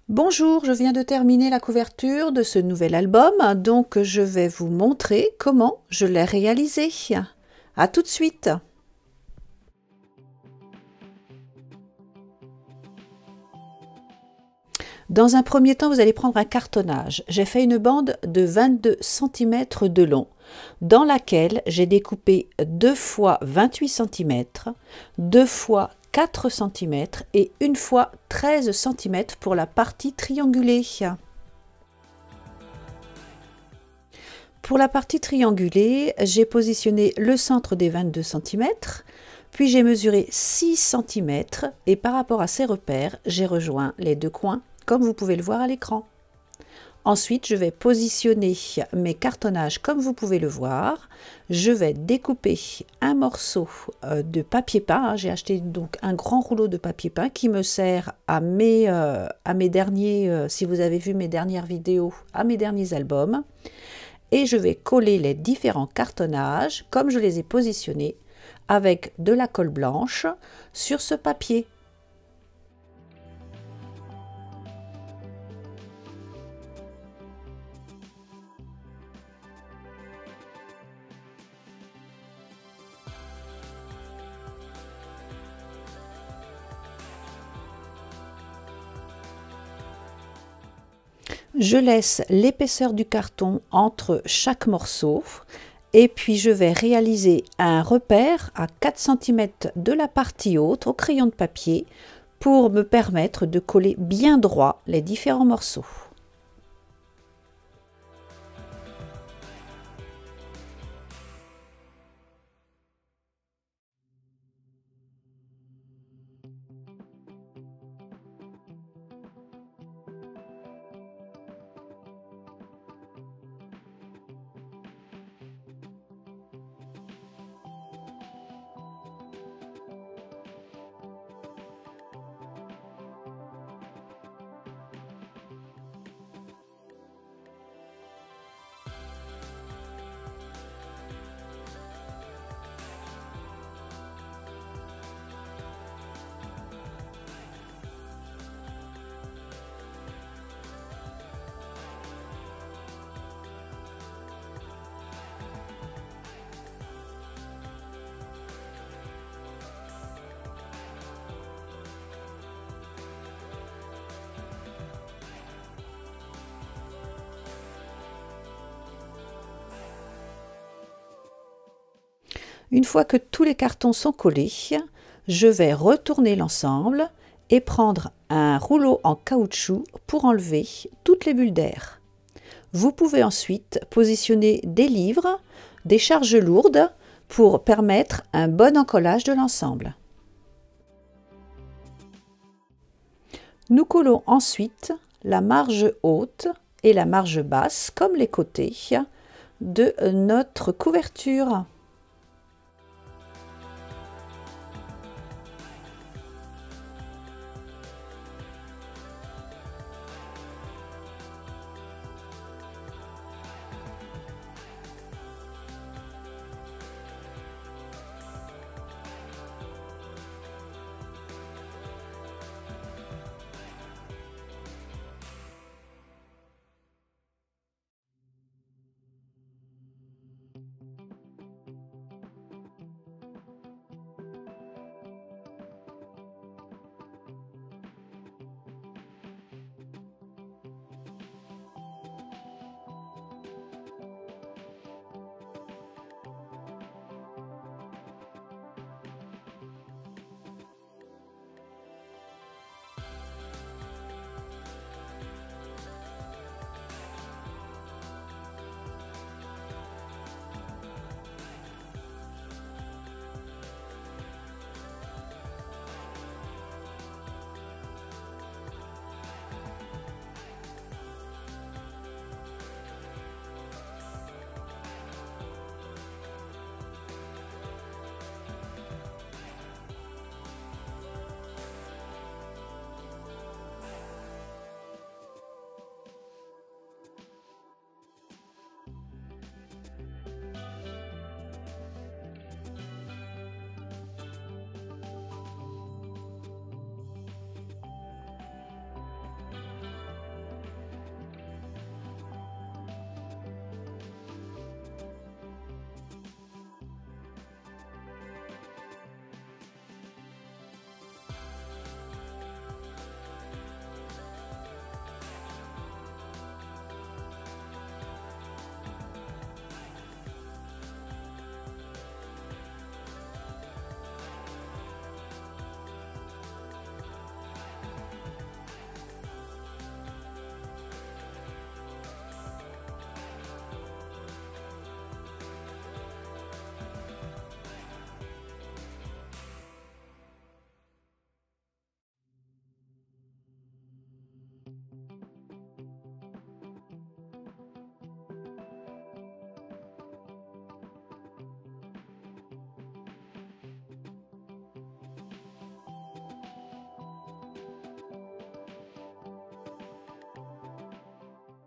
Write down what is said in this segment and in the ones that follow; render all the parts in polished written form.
Bonjour, je viens de terminer la couverture de ce nouvel album, donc je vais vous montrer comment je l'ai réalisé. À tout de suite. Dans un premier temps, vous allez prendre un cartonnage. J'ai fait une bande de 22 cm de long, dans laquelle j'ai découpé 2 fois 28 cm, 2 fois 4 cm et 1 fois 13 cm pour la partie triangulée. Pour la partie triangulée, j'ai positionné le centre des 22 cm, puis j'ai mesuré 6 cm et par rapport à ces repères, j'ai rejoint les deux coins, comme vous pouvez le voir à l'écran. Ensuite, je vais positionner mes cartonnages comme vous pouvez le voir. Je vais découper un morceau de papier peint. J'ai acheté donc un grand rouleau de papier peint qui me sert à mes derniers, si vous avez vu mes dernières vidéos, à mes derniers albums. Et je vais coller les différents cartonnages comme je les ai positionnés avec de la colle blanche sur ce papier. Je laisse l'épaisseur du carton entre chaque morceau et puis je vais réaliser un repère à 4 cm de la partie haute au crayon de papier pour me permettre de coller bien droit les différents morceaux. Une fois que tous les cartons sont collés, je vais retourner l'ensemble et prendre un rouleau en caoutchouc pour enlever toutes les bulles d'air. Vous pouvez ensuite positionner des livres, des charges lourdes pour permettre un bon encollage de l'ensemble. Nous collons ensuite la marge haute et la marge basse, comme les côtés, de notre couverture.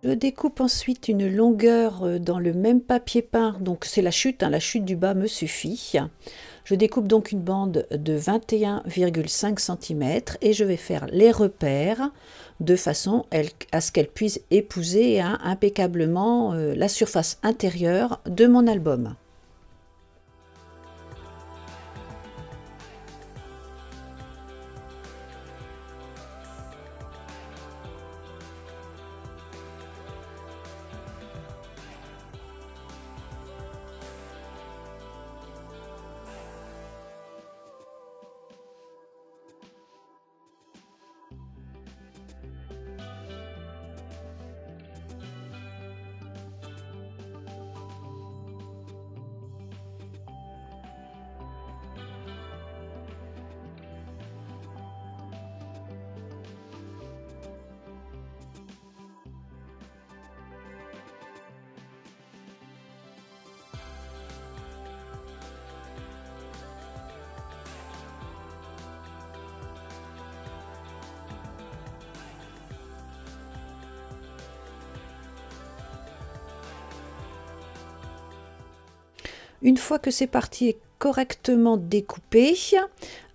Je découpe ensuite une longueur dans le même papier peint, donc c'est la chute, la chute du bas me suffit. Je découpe donc une bande de 21,5 cm et je vais faire les repères de façon à ce qu'elle puisse épouser impeccablement la surface intérieure de mon album. Une fois que c'est parti est correctement découpé,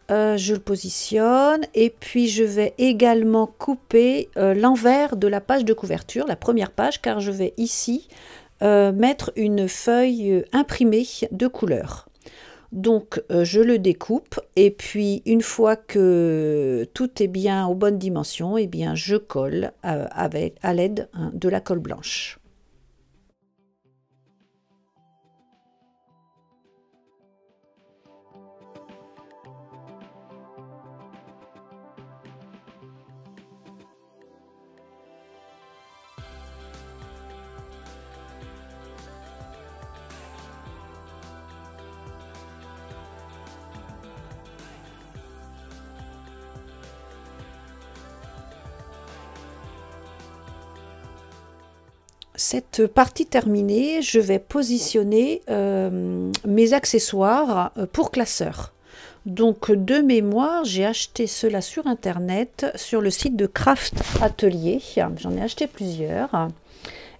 je le positionne et puis je vais également couper l'envers de la page de couverture, la première page, car je vais ici mettre une feuille imprimée de couleur. Donc je le découpe et puis une fois que tout est bien aux bonnes dimensions, eh bien je colle à l'aide de la colle blanche. Cette partie terminée, je vais positionner mes accessoires pour classeur. Donc de mémoire, j'ai acheté cela sur internet, sur le site de Craft Atelier. J'en ai acheté plusieurs.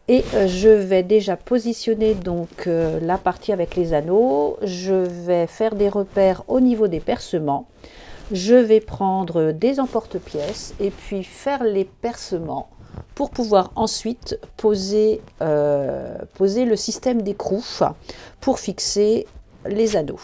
Et je vais déjà positionner donc la partie avec les anneaux. Je vais faire des repères au niveau des percements. Je vais prendre des emporte-pièces et puis faire les percements pour pouvoir ensuite poser le système d'écrou pour fixer les anneaux.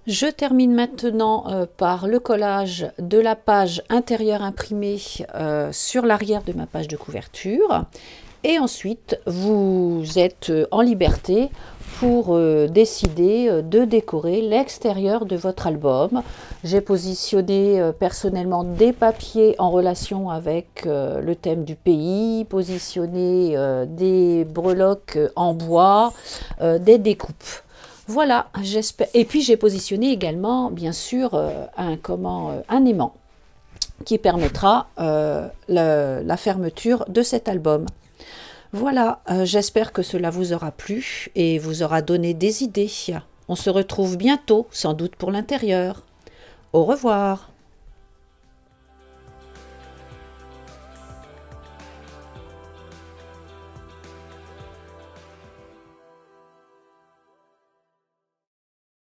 Je termine maintenant par le collage de la page intérieure imprimée sur l'arrière de ma page de couverture. Et ensuite, vous êtes en liberté pour décider de décorer l'extérieur de votre album. J'ai positionné personnellement des papiers en relation avec le thème du pays, positionné des breloques en bois, des découpes. Voilà, j'espère. Et puis j'ai positionné également, bien sûr, un aimant qui permettra la fermeture de cet album. Voilà, j'espère que cela vous aura plu et vous aura donné des idées. On se retrouve bientôt, sans doute pour l'intérieur. Au revoir.